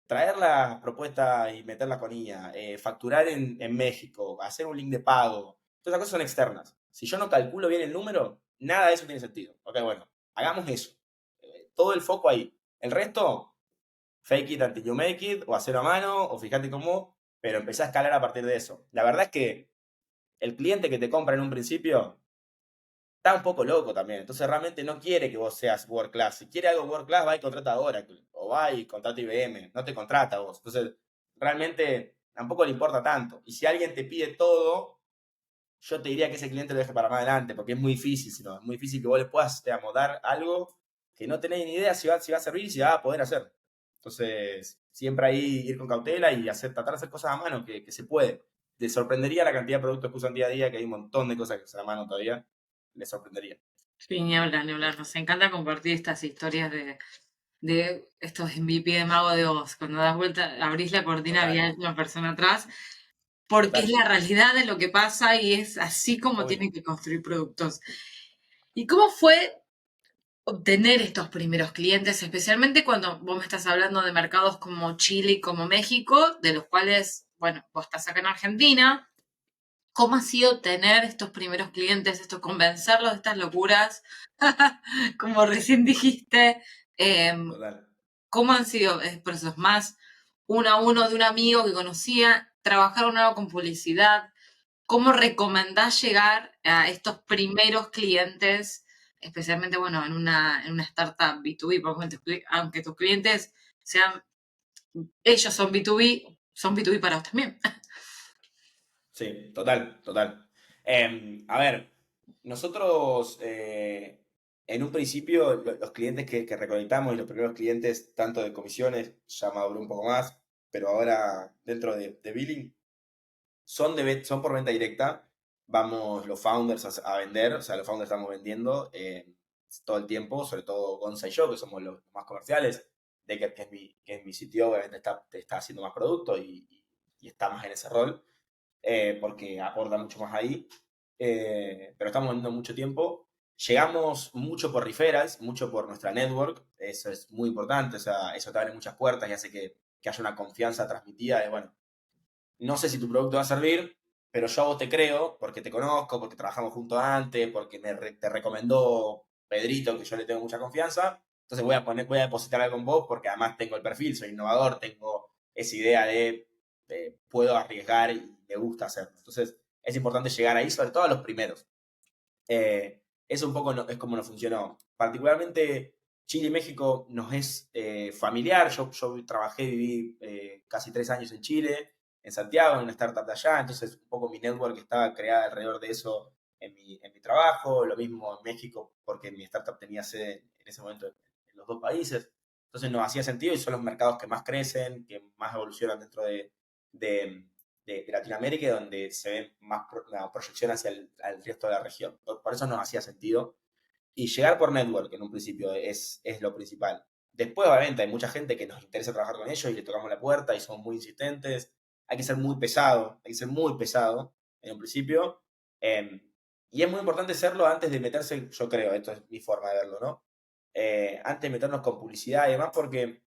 Traer las propuestas y meterlas con IA, facturar en México, hacer un link de pago, todas esas cosas son externas. Si yo no calculo bien el número, nada de eso tiene sentido. Ok, bueno, hagamos eso. Todo el foco ahí. El resto, fake it until you make it, o hacerlo a mano, o fíjate cómo, pero empecé a escalar a partir de eso. La verdad es que el cliente que te compra en un principio está un poco loco también. Entonces realmente no quiere que vos seas world class. Si quiere algo world class, va y contrata a Oracle. O va y contrata IBM. No te contrata a vos. Entonces realmente tampoco le importa tanto. Y si alguien te pide todo, yo te diría que ese cliente lo deje para más adelante, porque es muy difícil, sino es muy difícil que vos le puedas dar algo que no tenés ni idea si va a servir y si va a poder hacer. Entonces, siempre ahí ir con cautela y tratar de hacer cosas a mano que se puede. Te sorprendería la cantidad de productos que usan día a día, que hay un montón de cosas que usan a mano todavía. Les sorprendería. Sí, ni hablar, ni hablar. Nos encanta compartir estas historias de estos MVP de Mago de Oz. Cuando das vuelta, abrís la cortina, Total, había una persona atrás, porque es total. la realidad de lo que pasa y es así como Obvio. tienen que construir productos. ¿Y cómo fue obtener estos primeros clientes, especialmente cuando vos me estás hablando de mercados como Chile y como México, de los cuales, bueno, vos estás acá en Argentina? ¿Cómo ha sido tener estos primeros clientes, esto, convencerlos de estas locuras? Como recién dijiste, em, Total. ¿cómo han sido procesos más uno a uno de un amigo que conocía, trabajar un nuevo con publicidad? ¿Cómo recomendás llegar a estos primeros clientes, especialmente, bueno, en una startup B2B? Porque aunque tus clientes sean, ellos son B2B, son B2B para vos también. Sí, total, total. A ver, nosotros en un principio los clientes que recolectamos y los primeros clientes, tanto de comisiones, ya maduró un poco más, pero ahora dentro de Billing, son por venta directa. Vamos los founders a vender, o sea, los founders estamos vendiendo todo el tiempo, sobre todo Gonza y yo, que somos los más comerciales. Decker, que es mi sitio, obviamente está haciendo más producto y está más en ese rol porque aporta mucho más ahí. Pero estamos vendiendo mucho tiempo. Llegamos mucho por referrals, mucho por nuestra network. Eso es muy importante. O sea, eso te abre muchas puertas y hace que haya una confianza transmitida de, bueno, no sé si tu producto va a servir, pero yo a vos te creo porque te conozco, porque trabajamos juntos antes, porque te recomendó Pedrito, que yo le tengo mucha confianza. Entonces voy a depositar algo en vos porque además tengo el perfil, soy innovador, tengo esa idea de puedo arriesgar y me gusta hacerlo. Entonces es importante llegar ahí, sobre todo a los primeros. Eso un poco es como nos funcionó. Particularmente Chile y México nos es familiar. Yo trabajé, viví casi 3 años en Chile, en Santiago, en una startup de allá. Entonces un poco mi network estaba creada alrededor de eso en mi trabajo. Lo mismo en México, porque mi startup tenía sede en ese momento en los dos países. Entonces nos hacía sentido y son los mercados que más crecen, que más evolucionan dentro de, de Latinoamérica y donde se ve más la proyección hacia el resto de la región. Por eso nos hacía sentido. Y llegar por network en un principio es lo principal. Después, obviamente, hay mucha gente que nos interesa trabajar con ellos y le tocamos la puerta y son muy insistentes. Hay que ser muy pesado, hay que ser muy pesado en un principio. Y es muy importante serlo antes de meterse, yo creo, esto es mi forma de verlo, ¿no? Antes de meternos con publicidad y demás, porque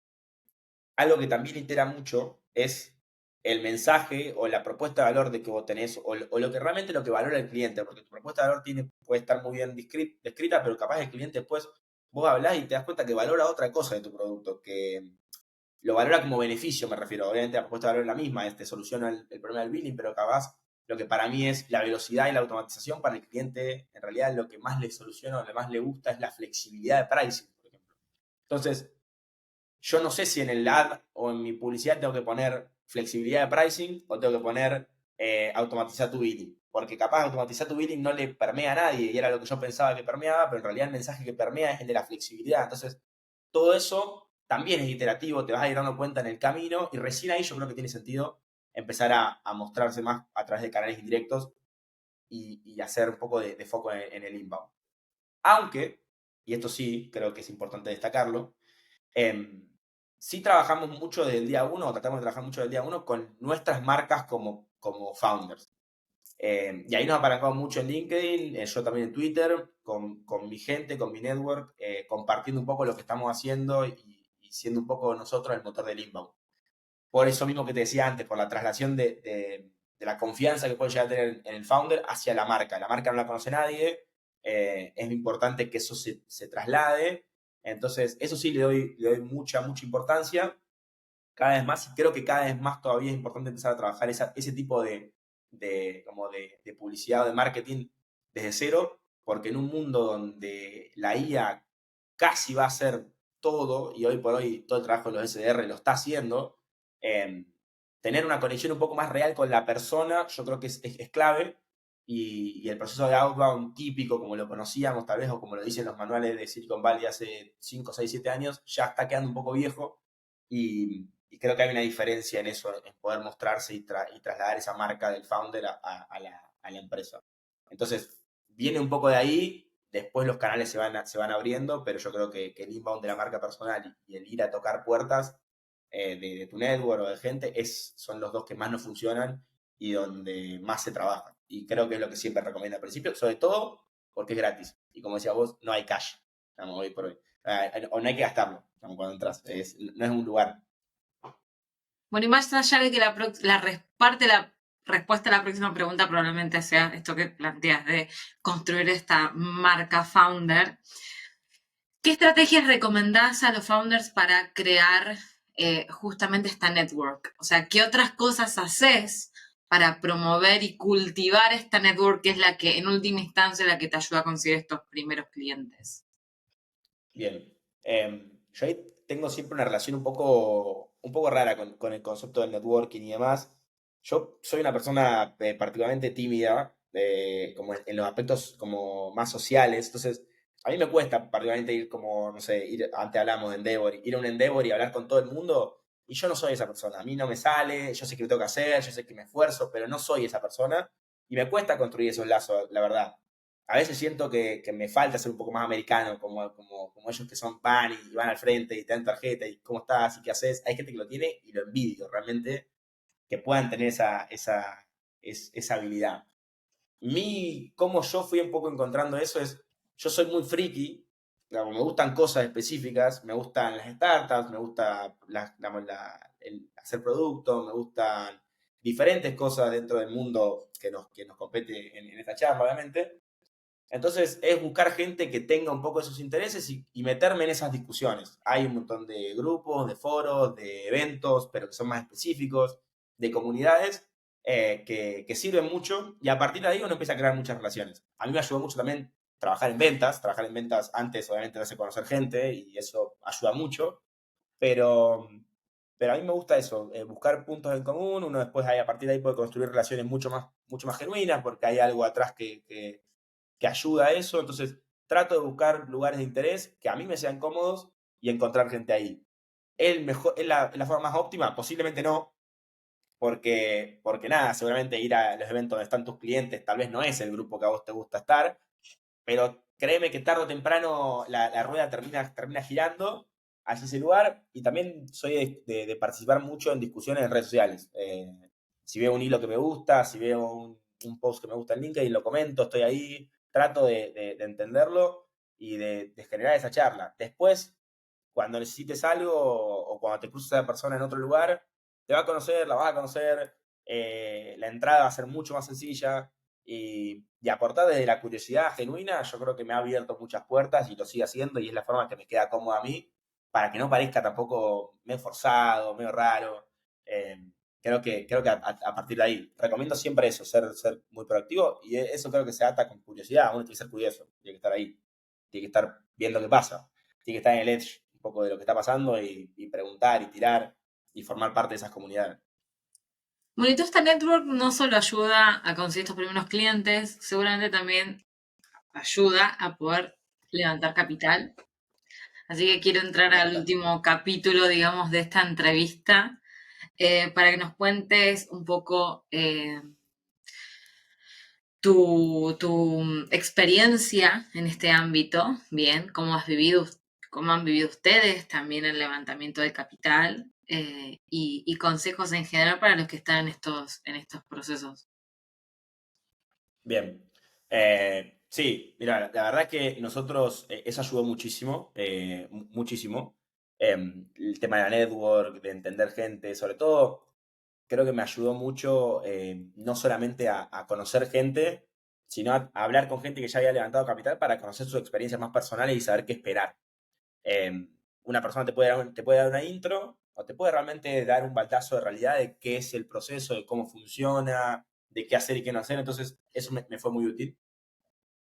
algo que también itera mucho es el mensaje o la propuesta de valor de que vos tenés o lo que realmente lo que valora el cliente, porque tu propuesta de valor puede estar muy bien descrita, pero capaz el cliente después vos hablás y te das cuenta que valora otra cosa de tu producto, que lo valora como beneficio, me refiero. Obviamente la propuesta de valor es la misma, te soluciona el problema del billing, pero capaz lo que para mí es la velocidad y la automatización para el cliente, en realidad lo que más le soluciona o lo que más le gusta es la flexibilidad de pricing, por ejemplo. Entonces, yo no sé si en el ad o en mi publicidad tengo que poner flexibilidad de pricing o tengo que poner automatizar tu billing. Porque capaz automatizar tu billing no le permea a nadie y era lo que yo pensaba que permeaba, pero en realidad el mensaje que permea es el de la flexibilidad. Entonces, todo eso también es iterativo, te vas a ir dando cuenta en el camino y recién ahí yo creo que tiene sentido empezar a mostrarse más a través de canales indirectos y hacer un poco de foco en el inbound. Aunque, y esto sí creo que es importante destacarlo, eh, sí trabajamos mucho desde el día uno, o tratamos de trabajar mucho desde el día uno con nuestras marcas como founders. Y ahí nos apalancamos mucho en LinkedIn, yo también en Twitter, con mi gente, con mi network, compartiendo un poco lo que estamos haciendo y siendo un poco nosotros el motor del inbound. Por eso mismo que te decía antes, por la traslación de la confianza que puede llegar a tener en el founder hacia la marca. La marca no la conoce nadie, es importante que eso se traslade. Entonces, eso sí le doy mucha, mucha importancia. Cada vez más, y creo que cada vez más todavía es importante empezar a trabajar ese tipo de publicidad o de marketing desde cero, porque en un mundo donde la IA casi va a ser todo, y hoy por hoy todo el trabajo de los SDR lo está haciendo, eh, tener una conexión un poco más real con la persona, yo creo que es clave, y el proceso de outbound típico, como lo conocíamos tal vez, o como lo dicen los manuales de Silicon Valley hace 5 6 7 años, ya está quedando un poco viejo, y creo que hay una diferencia en eso, en poder mostrarse y trasladar esa marca del founder a la empresa. Entonces, viene un poco de ahí, después los canales se van abriendo, pero yo creo que el inbound de la marca personal y el ir a tocar puertas de tu network o de gente son los dos que más nos funcionan y donde más se trabaja. Y creo que es lo que siempre recomiendo al principio, sobre todo porque es gratis. Y como decía vos, no hay cash, digamos, hoy por hoy. O no hay que gastarlo, digamos, cuando entras. No es un lugar. Bueno, y más allá de que parte de la respuesta a la próxima pregunta probablemente sea esto que planteas de construir esta marca founder, ¿qué estrategias recomendás a los founders para crear justamente esta network? O sea, ¿qué otras cosas haces para promover y cultivar esta network que es la que en última instancia la que te ayuda a conseguir estos primeros clientes? Bien. Yo ahí tengo siempre una relación un poco rara con el concepto del networking y demás. Yo soy una persona particularmente tímida, como en los aspectos como más sociales. Entonces, a mí me cuesta particularmente ir como, no sé, antes hablamos de Endeavor, ir a un Endeavor y hablar con todo el mundo. Y yo no soy esa persona. A mí no me sale, yo sé que lo tengo que hacer, yo sé que me esfuerzo, pero no soy esa persona. Y me cuesta construir esos lazos, la verdad. A veces siento que me falta ser un poco más americano, como ellos que van y van al frente y te dan tarjeta y cómo estás y qué haces. Hay gente que lo tiene y lo envidio realmente, que puedan tener esa habilidad. Cómo yo fui un poco encontrando eso es, yo soy muy friki, digamos, me gustan cosas específicas, me gustan las startups, me gusta el hacer productos, me gustan diferentes cosas dentro del mundo que nos compete en esta charla, obviamente. Entonces es buscar gente que tenga un poco esos intereses y meterme en esas discusiones. Hay un montón de grupos, de foros, de eventos, pero que son más específicos, de comunidades que sirven mucho y a partir de ahí uno empieza a crear muchas relaciones. A mí me ayudó mucho también trabajar en ventas antes obviamente de hacer conocer gente y eso ayuda mucho, pero, pero a mí me gusta eso, buscar puntos en común, uno después ahí, a partir de ahí puede construir relaciones mucho más genuinas porque hay algo atrás que ayuda a eso. Entonces, trato de buscar lugares de interés que a mí me sean cómodos y encontrar gente ahí. ¿Es la forma más óptima? Posiblemente no, porque nada, seguramente ir a los eventos donde están tus clientes tal vez no es el grupo que a vos te gusta estar, pero créeme que tarde o temprano la rueda termina girando hacia ese lugar y también soy de participar mucho en discusiones en redes sociales. Si veo un hilo que me gusta, si veo un post que me gusta en LinkedIn, lo comento, estoy ahí, trato de entenderlo y de generar esa charla. Después, cuando necesites algo o cuando te cruces a esa persona en otro lugar, te va a conocer, la vas a conocer, la entrada va a ser mucho más sencilla y aportar desde la curiosidad genuina, yo creo que me ha abierto muchas puertas y lo sigue haciendo y es la forma que me queda cómoda a mí, para que no parezca tampoco medio forzado, medio raro. Eh, creo que a partir de ahí, recomiendo siempre eso, ser muy proactivo y eso creo que se ata con curiosidad, uno tiene que ser curioso, tiene que estar ahí, tiene que estar viendo qué pasa, tiene que estar en el edge un poco de lo que está pasando y preguntar y tirar y formar parte de esas comunidades. Bueno, y toda esta network no solo ayuda a conseguir estos primeros clientes, seguramente también ayuda a poder levantar capital. Así que quiero entrar Me al encanta. último capítulo, digamos, de esta entrevista, para que nos cuentes un poco tu experiencia en este ámbito, bien, cómo han vivido ustedes también el levantamiento de capital, y consejos en general para los que están en estos procesos. Bien. Sí, mira, la verdad que nosotros, eso ayudó muchísimo, muchísimo. El tema de la network, de entender gente, sobre todo, creo que me ayudó mucho no solamente a conocer gente, sino a hablar con gente que ya había levantado capital para conocer sus experiencias más personales y saber qué esperar. Eh, una persona te puede dar una intro o te puede realmente dar un baldazo de realidad de qué es el proceso, de cómo funciona, de qué hacer y qué no hacer. Entonces, eso me fue muy útil.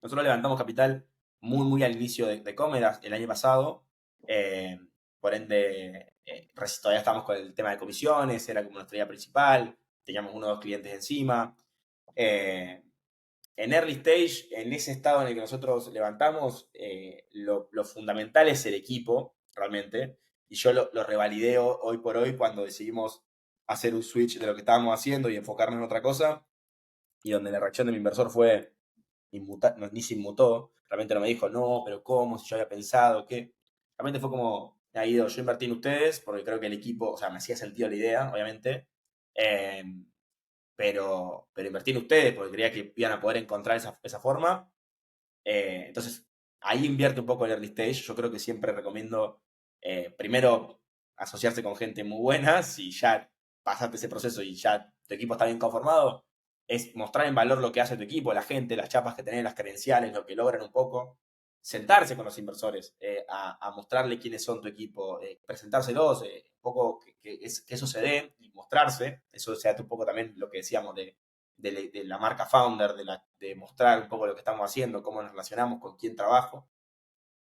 Nosotros levantamos capital muy al inicio de Comedas el año pasado. eh, por ende, todavía estábamos con el tema de comisiones, era como nuestra idea principal. Teníamos uno o dos clientes encima. Eh, en early stage, en ese estado en el que nosotros levantamos, lo fundamental es el equipo, realmente. Y yo lo revalidé hoy por hoy cuando decidimos hacer un switch de lo que estábamos haciendo y enfocarnos en otra cosa. Y donde la reacción de mi inversor fue no, ni se inmutó. Realmente no me dijo, no, pero ¿cómo? Si yo había pensado que. Realmente fue como, ha ido, yo invertí en ustedes porque creo que el equipo, o sea, me hacía sentido la idea, obviamente. Eh, pero invertí en ustedes porque creía que iban a poder encontrar esa forma. Entonces, ahí invierte un poco el early stage. Yo creo que siempre recomiendo primero asociarse con gente muy buena. Si ya pasaste ese proceso y ya tu equipo está bien conformado, es mostrar en valor lo que hace tu equipo, la gente, las chapas que tenés, las credenciales, lo que logran un poco. Sentarse con los inversores, a mostrarle quiénes son tu equipo, presentárselos, un poco que eso se dé y mostrarse. Eso se hace un poco también lo que decíamos de la marca founder, de mostrar un poco lo que estamos haciendo, cómo nos relacionamos, con quién trabajo.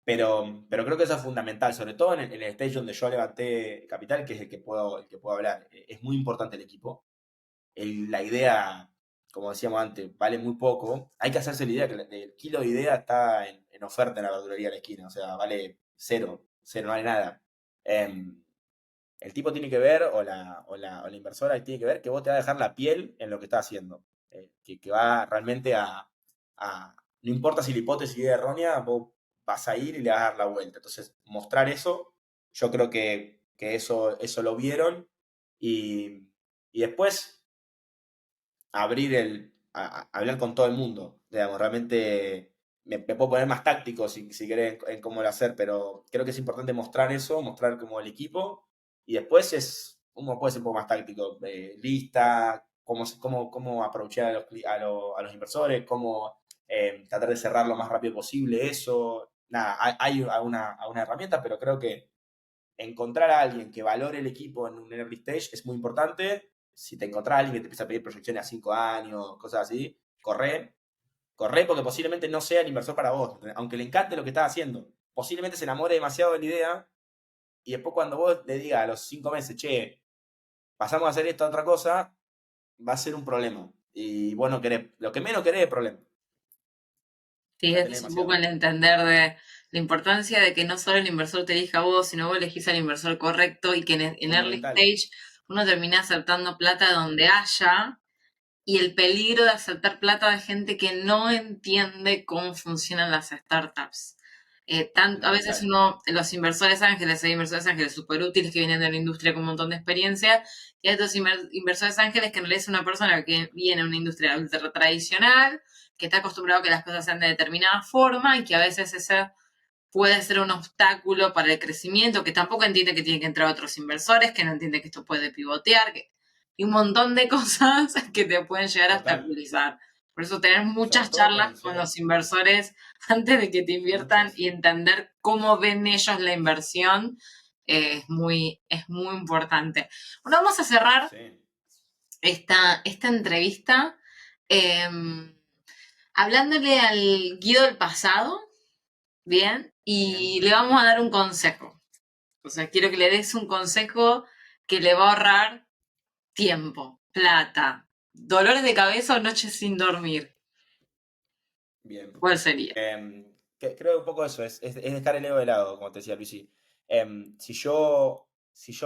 Pero creo que eso es fundamental, sobre todo en el stage donde yo levanté capital, que es el que puedo hablar. Es muy importante el equipo. La idea, como decíamos antes, vale muy poco. Hay que hacerse la idea que el kilo de idea está en oferta en la verdulería de la esquina, o sea, vale cero, cero, no vale nada. El tipo tiene que ver, o la inversora tiene que ver que vos te vas a dejar la piel en lo que estás haciendo. Que va realmente no importa si la hipótesis es errónea, vos vas a ir y le vas a dar la vuelta. Entonces, mostrar eso, yo creo que eso lo vieron. Y después hablar con todo el mundo. Digamos, realmente me puedo poner más táctico si querés en cómo lo hacer, pero creo que es importante mostrar eso, mostrar como el equipo, y después uno puede ser un poco más táctico, lista, cómo aprovechar a los inversores, cómo tratar de cerrar lo más rápido posible eso. Nada, hay una herramienta, pero creo que encontrar a alguien que valore el equipo en un early stage es muy importante. Si te encontrás a alguien que te empieza a pedir proyecciones a 5 años, cosas así, corre porque posiblemente no sea el inversor para vos. Aunque le encante lo que estás haciendo, posiblemente se enamore demasiado de la idea y después cuando vos le digas a los 5 meses, che, pasamos a hacer esto a otra cosa, va a ser un problema. Y vos no querés, lo que menos querés es problema. Sí, Ya este tenés es un poco demasiado. el entender de la importancia de que no solo el inversor te elija a vos, sino vos elegís al inversor correcto y que en early Fundamental. stage uno termina aceptando plata donde haya y el peligro de aceptar plata de gente que no entiende cómo funcionan las startups. A veces Fundamental. los inversores ángeles, hay inversores ángeles súper útiles que vienen de la industria con un montón de experiencia, y hay otros inversores ángeles que en realidad es una persona que viene de una industria ultra tradicional, que está acostumbrado a que las cosas sean de determinada forma y que a veces ese puede ser un obstáculo para el crecimiento, que tampoco entiende que tiene que entrar otros inversores, que no entiende que esto puede pivotear, y un montón de cosas que te pueden llegar a Total. obstaculizar. Por eso tener Sobre muchas todo con charlas el con cierre. los inversores antes de que te inviertan Muchas. y entender cómo ven ellos la inversión es muy importante. Bueno, vamos a cerrar Sí. esta entrevista eh, hablándole al Guido del pasado, ¿bien? Bien. Y le vamos a dar un consejo. O sea, quiero que le des un consejo que le va a ahorrar tiempo, plata, dolores de cabeza o noches sin dormir. Bien. ¿Cuál sería? Creo que un poco eso, es dejar el ego de lado, como te decía Luisi. Si yo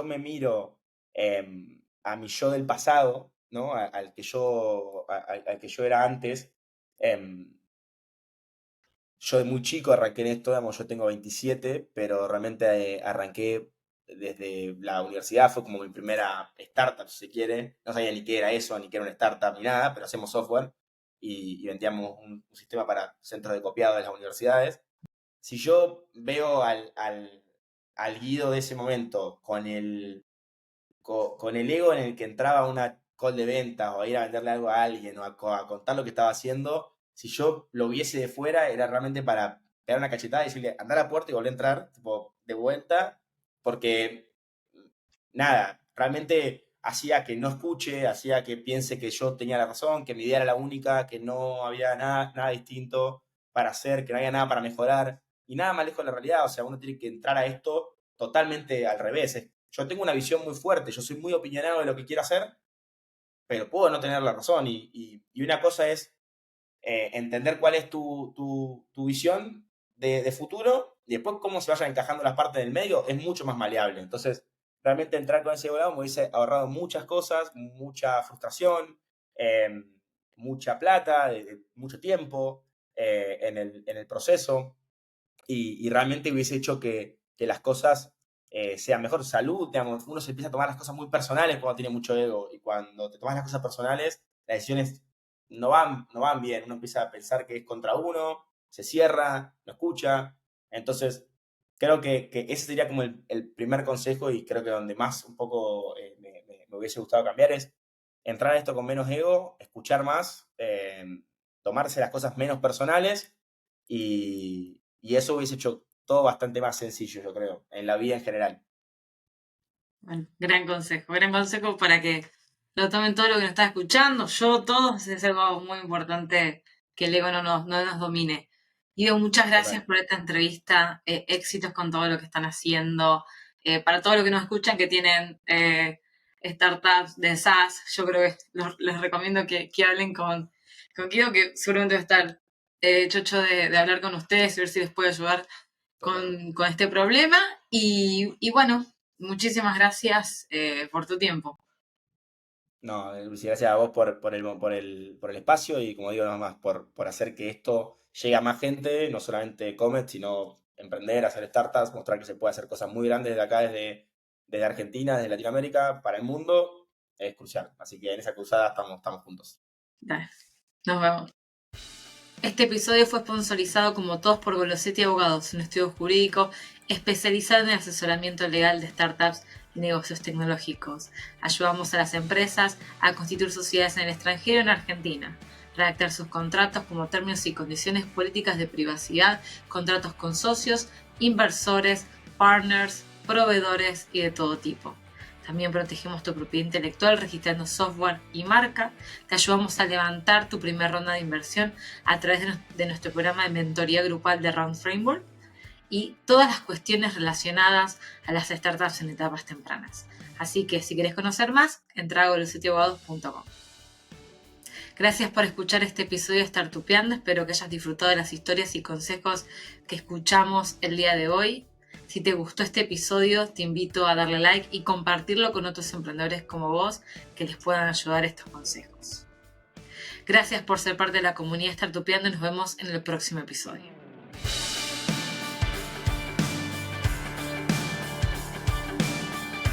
me miro a mi yo del pasado, ¿no? Al que yo era antes, em, yo de muy chico arranqué en esto, digamos, yo tengo 27, pero realmente arranqué desde la universidad, fue como mi primera startup, si se quiere. No sabía ni qué era eso, ni qué era una startup, ni nada, pero hacemos software. y vendíamos un sistema para centros de copiado de las universidades. Si yo veo al Guido de ese momento con con el ego en el que entraba a una call de ventas o a ir a venderle algo a alguien o a contar lo que estaba haciendo, si yo lo viese de fuera era realmente para pegar una cachetada y decirle, anda a la puerta y volver a entrar, tipo, de vuelta, porque nada, realmente hacía que no escuche, hacía que piense que yo tenía la razón, que mi idea era la única, que no había nada distinto para hacer, que no había nada para mejorar, y nada más lejos de la realidad. O sea, uno tiene que entrar a esto totalmente al revés. Yo tengo una visión muy fuerte, yo soy muy opinionado de lo que quiero hacer, pero puedo no tener la razón. Y una cosa es entender cuál es tu visión de futuro y después cómo se vayan encajando las partes del medio es mucho más maleable. Entonces, realmente entrar con ese volado me hubiese ahorrado muchas cosas, mucha frustración, eh, mucha plata, mucho tiempo en el proceso y realmente hubiese hecho que las cosas sean mejor. Salud, digamos, uno se empieza a tomar las cosas muy personales cuando tiene mucho ego y cuando te tomas las cosas personales, las decisiones no van bien. Uno empieza a pensar que es contra uno, se cierra, no escucha. Entonces, creo que ese sería como el primer consejo y creo que donde más un poco me hubiese gustado cambiar es entrar a esto con menos ego, escuchar más, tomarse las cosas menos personales y eso hubiese hecho todo bastante más sencillo, yo creo, en la vida en general. Bueno, gran consejo para que lo tomen todo lo que nos está escuchando, yo, todos, es algo muy importante que el ego no nos domine. Guido, muchas gracias Total. por esta entrevista, éxitos con todo lo que están haciendo, para todos los que nos escuchan que tienen startups de SaaS, yo creo que les recomiendo que hablen con Guido, que seguramente va a estar chocho de hablar con ustedes y ver si les puede ayudar Total. con este problema. Y bueno, muchísimas gracias por tu tiempo. No, Lucy, gracias a vos por el espacio y como digo, nada más por hacer que esto llegue a más gente, no solamente Comet, sino emprender, hacer startups, mostrar que se puede hacer cosas muy grandes desde acá, desde Argentina, desde Latinoamérica, para el mundo, es crucial. Así que en esa cruzada estamos juntos. Dale, nos vemos. Este episodio fue sponsorizado como todos por Golosetti Abogados, un estudio jurídico especializado en el asesoramiento legal de startups y negocios tecnológicos. Ayudamos a las empresas a constituir sociedades en el extranjero y en Argentina, redactar sus contratos como términos y condiciones, políticas de privacidad, contratos con socios, inversores, partners, proveedores y de todo tipo. También protegemos tu propiedad intelectual registrando software y marca. Te ayudamos a levantar tu primera ronda de inversión a través de nuestro programa de mentoría grupal de Round Framework y todas las cuestiones relacionadas a las startups en etapas tempranas. Así que si querés conocer más, entra a golosetiabogados.com. Gracias por escuchar este episodio de Startupeando. Espero que hayas disfrutado de las historias y consejos que escuchamos el día de hoy. Si te gustó este episodio, te invito a darle like y compartirlo con otros emprendedores como vos que les puedan ayudar estos consejos. Gracias por ser parte de la comunidad Startupeando y nos vemos en el próximo episodio.